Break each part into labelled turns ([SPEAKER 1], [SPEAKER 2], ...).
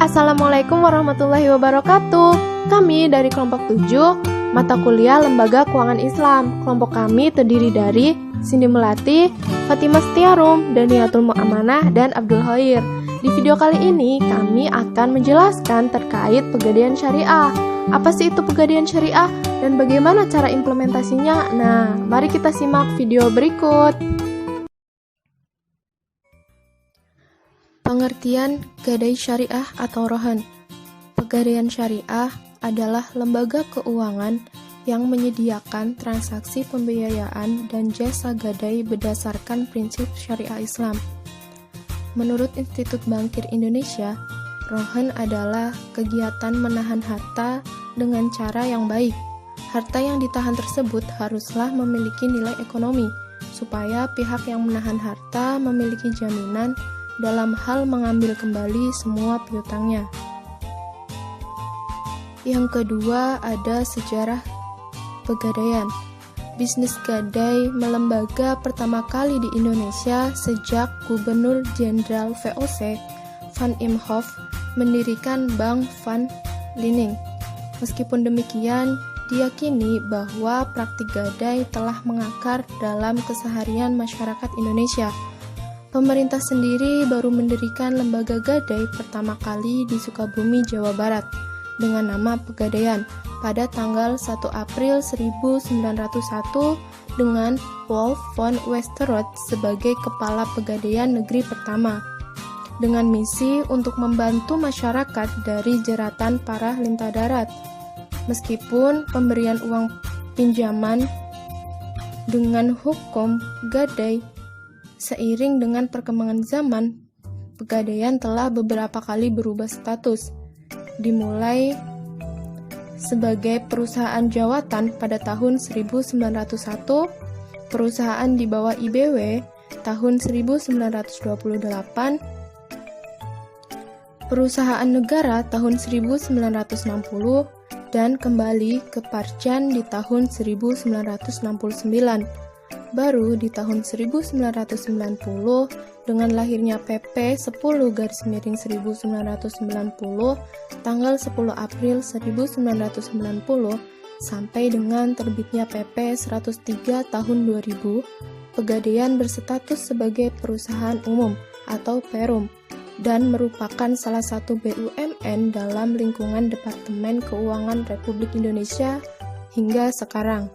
[SPEAKER 1] Assalamualaikum warahmatullahi wabarakatuh. Kami dari kelompok 7, mata kuliah Lembaga Keuangan Islam. Kelompok kami terdiri dari Cindy Melati, Fatimah Setiarum, Daniatul Mu'amanah, dan Abdul Khair. Di video kali ini kami akan menjelaskan terkait Pegadaian Syariah. Apa sih itu Pegadaian Syariah dan bagaimana cara implementasinya? Nah, mari kita simak video berikut. Pengertian gadai syariah atau rohan. Pegadaian syariah adalah lembaga keuangan yang menyediakan transaksi pembiayaan dan jasa gadai berdasarkan prinsip syariah Islam. Menurut Institut Bankir Indonesia, rohan adalah kegiatan menahan harta dengan cara yang baik. Harta yang ditahan tersebut haruslah memiliki nilai ekonomi, supaya pihak yang menahan harta memiliki jaminan dalam hal mengambil kembali semua piutangnya. Yang kedua, ada sejarah pegadaian. Bisnis gadai melembaga pertama kali di Indonesia sejak Gubernur Jenderal VOC Van Imhoff mendirikan Bank Van Liening. Meskipun demikian, diyakini bahwa praktik gadai telah mengakar dalam keseharian masyarakat Indonesia. Pemerintah sendiri baru mendirikan lembaga gadai pertama kali di Sukabumi, Jawa Barat dengan nama Pegadaian pada tanggal 1 April 1901 dengan Wolf von Westerroth sebagai kepala Pegadaian negeri pertama dengan misi untuk membantu masyarakat dari jeratan para lintah darat. Meskipun pemberian uang pinjaman dengan hukum gadai seiring dengan perkembangan zaman, Pegadaian telah beberapa kali berubah status, dimulai sebagai perusahaan jawatan pada tahun 1901, perusahaan di bawah IBW tahun 1928, perusahaan negara tahun 1960, dan kembali ke Parjan di tahun 1969. Baru di tahun 1990 dengan lahirnya PP 10/1990 tanggal 10 April 1990 sampai dengan terbitnya PP 103 tahun 2000, Pegadaian berstatus sebagai perusahaan umum atau Perum dan merupakan salah satu BUMN dalam lingkungan Departemen Keuangan Republik Indonesia hingga sekarang.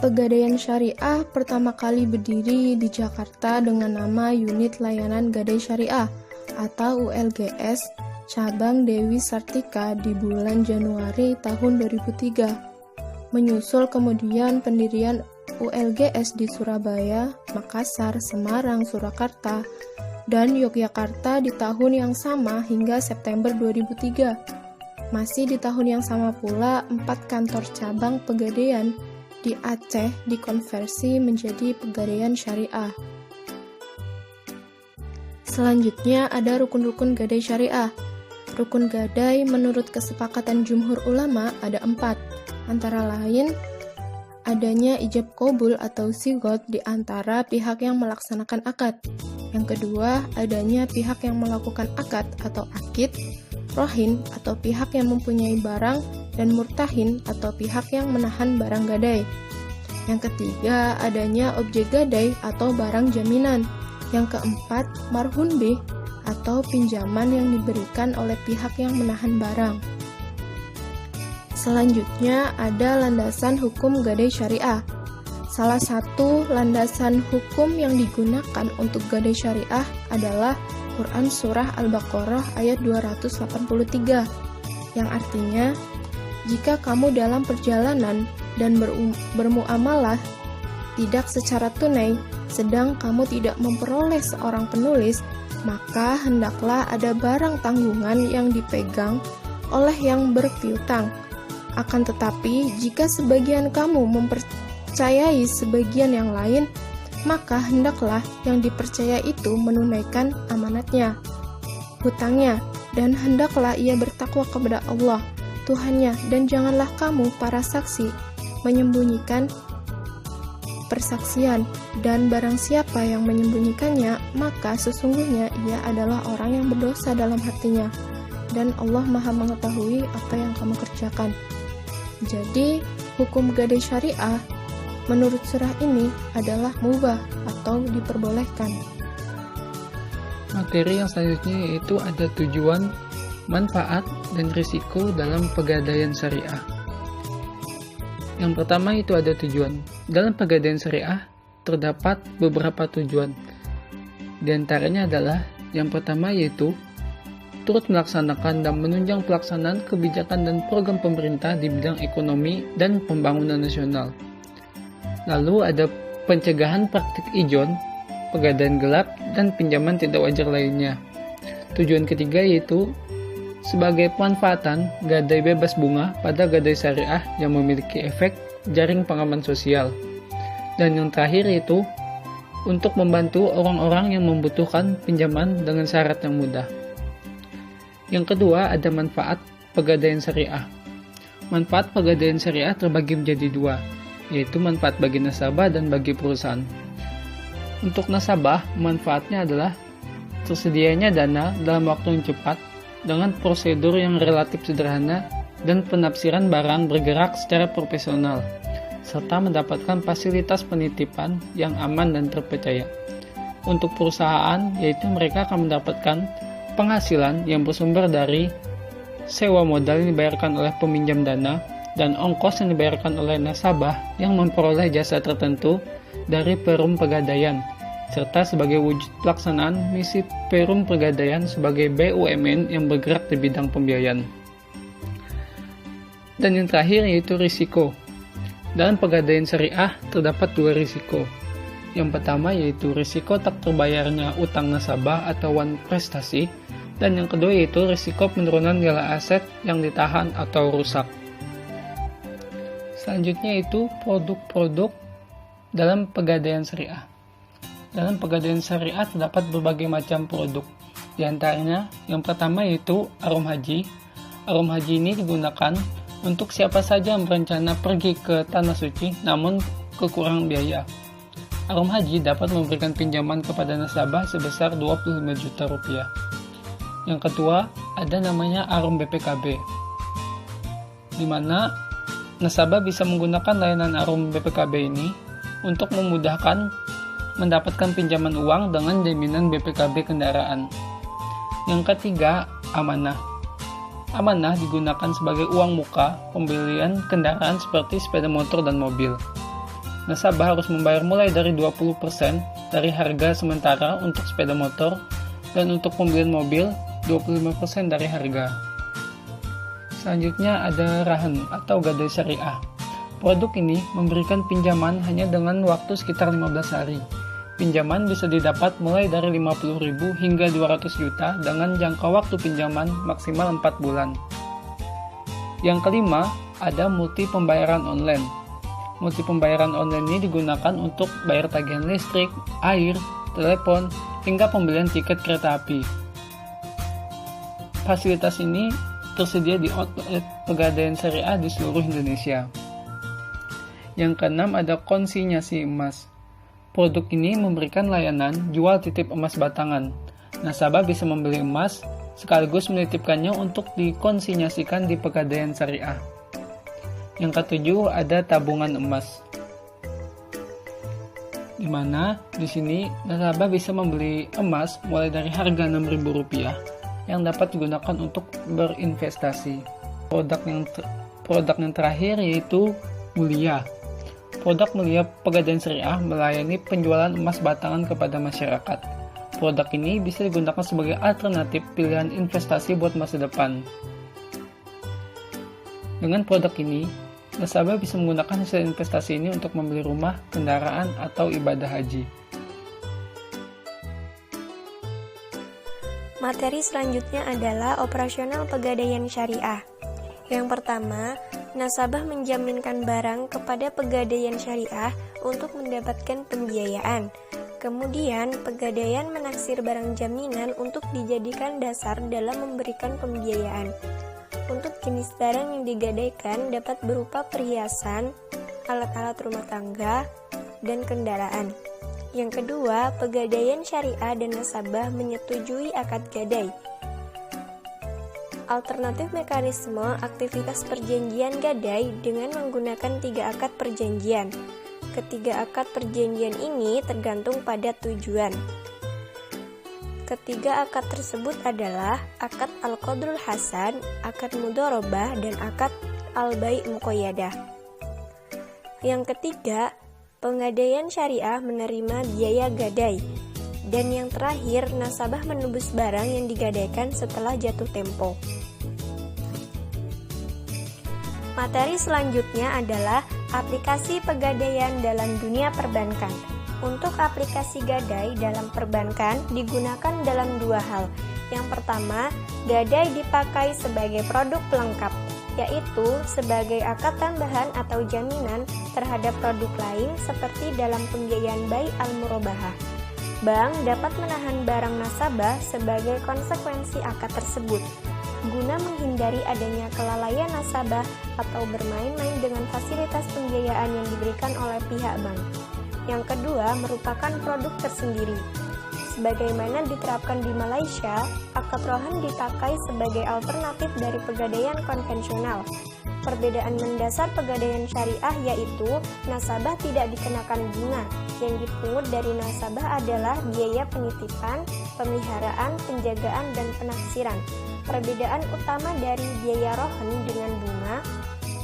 [SPEAKER 1] Pegadaian Syariah pertama kali berdiri di Jakarta dengan nama Unit Layanan Gadai Syariah atau ULGS Cabang Dewi Sartika di bulan Januari tahun 2003. Menyusul kemudian pendirian ULGS di Surabaya, Makassar, Semarang, Surakarta, dan Yogyakarta di tahun yang sama hingga September 2003. Masih di tahun yang sama pula, 4 kantor cabang Pegadaian di Aceh dikonversi menjadi Pegadaian Syariah. Selanjutnya ada rukun-rukun gadai syariah. Rukun gadai menurut kesepakatan jumhur ulama ada 4, antara lain adanya ijab qabul atau sigot di antara pihak yang melaksanakan akad. Yang kedua, adanya pihak yang melakukan akad atau akid, rohin atau pihak yang mempunyai barang, dan murtahin atau pihak yang menahan barang gadai. Yang ketiga, adanya objek gadai atau barang jaminan. Yang keempat, marhun bih atau pinjaman yang diberikan oleh pihak yang menahan barang. Selanjutnya ada landasan hukum gadai syariah. Salah satu landasan hukum yang digunakan untuk gadai syariah adalah Quran Surah Al-Baqarah ayat 283, yang artinya, jika kamu dalam perjalanan dan bermuamalah tidak secara tunai, sedang kamu tidak memperoleh seorang penulis, maka hendaklah ada barang tanggungan yang dipegang oleh yang berpiutang. Akan tetapi, jika sebagian kamu mempercayai sebagian yang lain, maka hendaklah yang dipercaya itu menunaikan amanatnya, hutangnya, dan hendaklah ia bertakwa kepada Allah Tuhannya, dan janganlah kamu para saksi menyembunyikan persaksian, dan barang siapa yang menyembunyikannya, maka sesungguhnya ia adalah orang yang berdosa dalam hatinya, dan Allah Maha mengetahui apa yang kamu kerjakan. Jadi, hukum gadai syariah menurut surah ini adalah mubah atau diperbolehkan.
[SPEAKER 2] Materi yang selanjutnya yaitu ada tujuan, manfaat, dan risiko dalam pegadaian syariah. Yang pertama itu ada tujuan. Dalam pegadaian syariah terdapat beberapa tujuan. Di antaranya adalah yang pertama yaitu turut melaksanakan dan menunjang pelaksanaan kebijakan dan program pemerintah di bidang ekonomi dan pembangunan nasional. Lalu ada pencegahan praktik ijon, pegadaian gelap, dan pinjaman tidak wajar lainnya. Tujuan ketiga yaitu sebagai pemanfaatan gadai bebas bunga pada gadai syariah yang memiliki efek jaring pengaman sosial. Dan yang terakhir yaitu untuk membantu orang-orang yang membutuhkan pinjaman dengan syarat yang mudah. Yang kedua ada manfaat pegadaian syariah. Manfaat pegadaian syariah terbagi menjadi dua, yaitu manfaat bagi nasabah dan bagi perusahaan. Untuk nasabah, manfaatnya adalah tersedianya dana dalam waktu yang cepat dengan prosedur yang relatif sederhana dan penafsiran barang bergerak secara profesional, serta mendapatkan fasilitas penitipan yang aman dan terpercaya. Untuk perusahaan, yaitu mereka akan mendapatkan penghasilan yang bersumber dari sewa modal yang dibayarkan oleh peminjam dana dan ongkos yang dibayarkan oleh nasabah yang memperoleh jasa tertentu dari perum pegadaian, serta sebagai wujud pelaksanaan misi Perum Pegadaian sebagai BUMN yang bergerak di bidang pembiayaan. Dan yang terakhir yaitu risiko. Dalam pegadaian syariah terdapat dua risiko. Yang pertama yaitu risiko tak terbayarnya utang nasabah atau wan prestasi, dan yang kedua yaitu risiko penurunan nilai aset yang ditahan atau rusak. Selanjutnya itu produk-produk dalam pegadaian syariah. Dalam pegadaian syariah terdapat berbagai macam produk. Di antaranya, yang pertama yaitu arum haji. Arum haji ini digunakan untuk siapa saja yang berencana pergi ke Tanah Suci namun kekurangan biaya. Arum haji dapat memberikan pinjaman kepada nasabah sebesar 25 juta rupiah. Yang kedua, ada namanya arum BPKB, di mana nasabah bisa menggunakan layanan arum BPKB ini untuk memudahkan mendapatkan pinjaman uang dengan jaminan BPKB kendaraan. Yang ketiga, amanah. Amanah digunakan sebagai uang muka pembelian kendaraan seperti sepeda motor dan mobil. Nasabah harus membayar mulai dari 20% dari harga sementara untuk sepeda motor dan untuk pembelian mobil 25% dari harga. Selanjutnya ada rahan atau gadai syariah. Produk ini memberikan pinjaman hanya dengan waktu sekitar 15 hari. Pinjaman bisa didapat mulai dari 50.000 hingga 200 juta dengan jangka waktu pinjaman maksimal 4 bulan. Yang kelima, ada multi pembayaran online. Multi pembayaran online ini digunakan untuk bayar tagihan listrik, air, telepon, hingga pembelian tiket kereta api. Fasilitas ini tersedia di outlet pegadaian syariah di seluruh Indonesia. Yang keenam ada konsinyasi emas. Produk ini memberikan layanan jual titip emas batangan. Nasabah bisa membeli emas sekaligus menitipkannya untuk dikonsinyasikan di pegadaian syariah. Yang ketujuh ada tabungan emas, di mana di sini nasabah bisa membeli emas mulai dari harga Rp6.000 yang dapat digunakan untuk berinvestasi. Produk yang terakhir yaitu Mulia. Produk Mulia Pegadaian Syariah melayani penjualan emas batangan kepada masyarakat. Produk ini bisa digunakan sebagai alternatif pilihan investasi buat masa depan. Dengan produk ini, nasabah bisa menggunakan hasil investasi ini untuk membeli rumah, kendaraan, atau ibadah haji.
[SPEAKER 3] Materi selanjutnya adalah operasional pegadaian syariah. Yang pertama, nasabah menjaminkan barang kepada pegadaian syariah untuk mendapatkan pembiayaan. Kemudian, pegadaian menaksir barang jaminan untuk dijadikan dasar dalam memberikan pembiayaan. Untuk jenis barang yang digadaikan dapat berupa perhiasan, alat-alat rumah tangga, dan kendaraan. Yang kedua, pegadaian syariah dan nasabah menyetujui akad gadai. Alternatif mekanisme aktivitas perjanjian gadai dengan menggunakan 3 akad perjanjian. Ketiga akad perjanjian ini tergantung pada tujuan. Ketiga akad tersebut adalah akad al-qadrul hasan, akad mudharabah, dan akad al-bai' muqayyadah. Yang ketiga, pegadaian syariah menerima biaya gadai. Dan yang terakhir, nasabah menebus barang yang digadaikan setelah jatuh tempo. Materi selanjutnya adalah aplikasi pegadaian dalam dunia perbankan. Untuk aplikasi gadai dalam perbankan digunakan dalam 2 hal. Yang pertama, gadai dipakai sebagai produk pelengkap, yaitu sebagai akad tambahan atau jaminan terhadap produk lain seperti dalam pembiayaan bai al-murabahah. Bank dapat menahan barang nasabah sebagai konsekuensi akad tersebut, guna menghindari adanya kelalaian nasabah atau bermain-main dengan fasilitas pembiayaan yang diberikan oleh pihak bank. Yang kedua, merupakan produk tersendiri. Sebagaimana diterapkan di Malaysia, akad rohan dipakai sebagai alternatif dari pegadaian konvensional. Perbedaan mendasar pegadaian syariah yaitu nasabah tidak dikenakan bunga. Yang dipungut dari nasabah adalah biaya penitipan, pemeliharaan, penjagaan, dan penaksiran. Perbedaan utama dari biaya rohan dengan bunga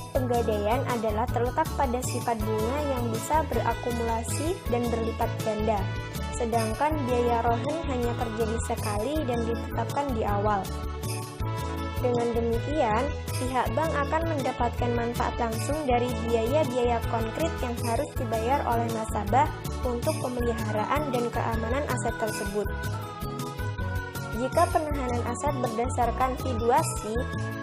[SPEAKER 3] pegadaian adalah terletak pada sifat bunga yang bisa berakumulasi dan berlipat ganda. Sedangkan biaya rohan hanya terjadi sekali dan ditetapkan di awal. Dengan demikian, pihak bank akan mendapatkan manfaat langsung dari biaya-biaya konkret yang harus dibayar oleh nasabah untuk pemeliharaan dan keamanan aset tersebut. Jika penahanan aset berdasarkan fiduasi,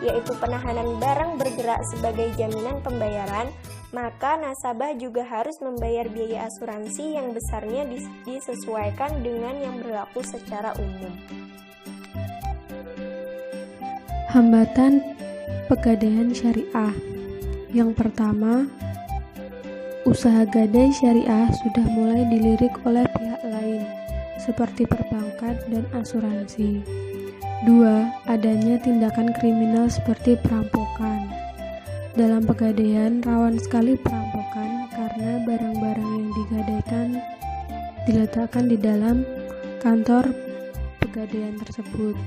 [SPEAKER 3] yaitu penahanan barang bergerak sebagai jaminan pembayaran, maka nasabah juga harus membayar biaya asuransi yang besarnya disesuaikan dengan yang berlaku secara umum.
[SPEAKER 4] Hambatan pegadaian syariah. Yang pertama, usaha gadai syariah sudah mulai dilirik oleh pihak lain, seperti perbankan dan asuransi. 2. Adanya tindakan kriminal seperti perampokan. Dalam pegadaian, rawan sekali perampokan karena barang-barang yang digadaikan diletakkan di dalam kantor pegadaian tersebut.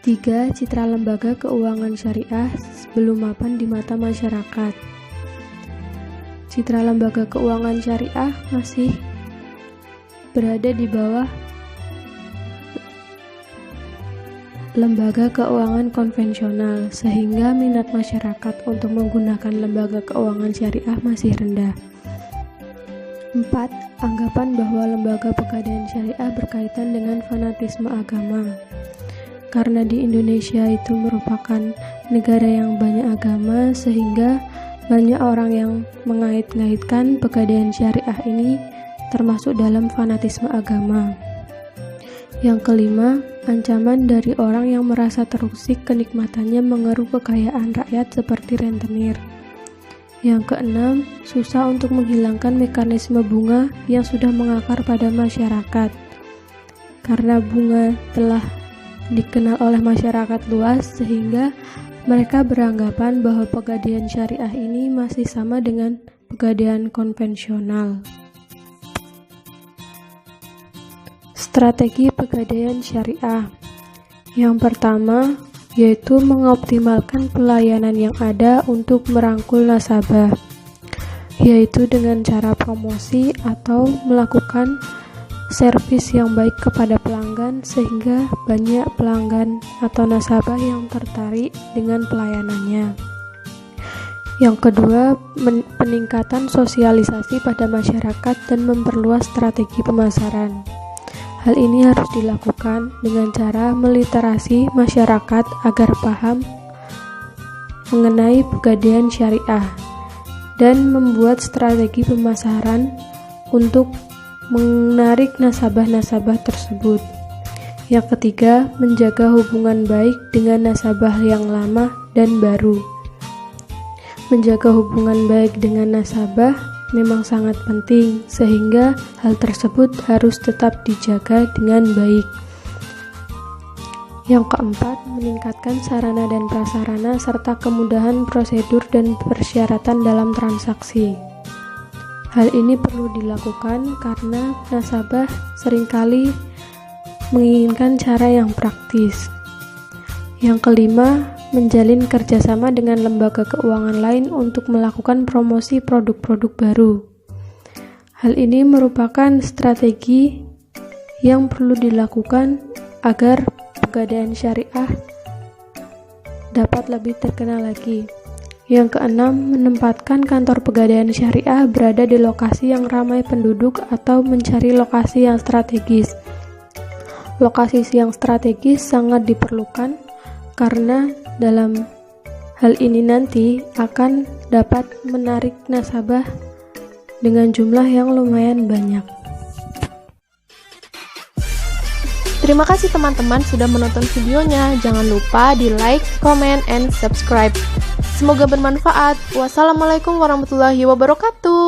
[SPEAKER 4] 3. Citra lembaga keuangan syariah belum mapan di mata masyarakat. Citra lembaga keuangan syariah masih berada di bawah lembaga keuangan konvensional, sehingga minat masyarakat untuk menggunakan lembaga keuangan syariah masih rendah. 4. Anggapan bahwa lembaga pegadaian syariah berkaitan dengan fanatisme agama. Karena di Indonesia itu merupakan negara yang banyak agama, sehingga banyak orang yang mengait-ngaitkan pegadaian syariah ini termasuk dalam fanatisme agama. Yang kelima, ancaman dari orang yang merasa terusik kenikmatannya mengeruk kekayaan rakyat seperti rentenir. Yang keenam, susah untuk menghilangkan mekanisme bunga yang sudah mengakar pada masyarakat. Karena bunga telah dikenal oleh masyarakat luas, sehingga mereka beranggapan bahwa pegadaian syariah ini masih sama dengan pegadaian konvensional. Strategi pegadaian syariah. Yang pertama, yaitu mengoptimalkan pelayanan yang ada untuk merangkul nasabah, yaitu dengan cara promosi atau melakukan servis yang baik kepada pelanggan, sehingga banyak pelanggan atau nasabah yang tertarik dengan pelayanannya. Yang kedua, peningkatan sosialisasi pada masyarakat dan memperluas strategi pemasaran. Hal ini harus dilakukan dengan cara meliterasi masyarakat agar paham mengenai pegadaian syariah dan membuat strategi pemasaran untuk menarik nasabah-nasabah tersebut. Yang ketiga, menjaga hubungan baik dengan nasabah yang lama dan baru. Menjaga hubungan baik dengan nasabah memang sangat penting, sehingga hal tersebut harus tetap dijaga dengan baik. Yang keempat, meningkatkan sarana dan prasarana serta kemudahan prosedur dan persyaratan dalam transaksi. Hal ini perlu dilakukan karena nasabah seringkali menginginkan cara yang praktis. Yang kelima, menjalin kerjasama dengan lembaga keuangan lain untuk melakukan promosi produk-produk baru. Hal ini merupakan strategi yang perlu dilakukan agar Pegadaian Syariah dapat lebih terkenal lagi. Yang keenam, menempatkan kantor Pegadaian Syariah berada di lokasi yang ramai penduduk atau mencari lokasi yang strategis. Lokasi yang strategis sangat diperlukan karena dalam hal ini nanti akan dapat menarik nasabah dengan jumlah yang lumayan banyak.
[SPEAKER 1] Terima kasih teman-teman sudah menonton videonya. Jangan lupa di like, comment, and subscribe. Semoga bermanfaat. Wassalamualaikum warahmatullahi wabarakatuh.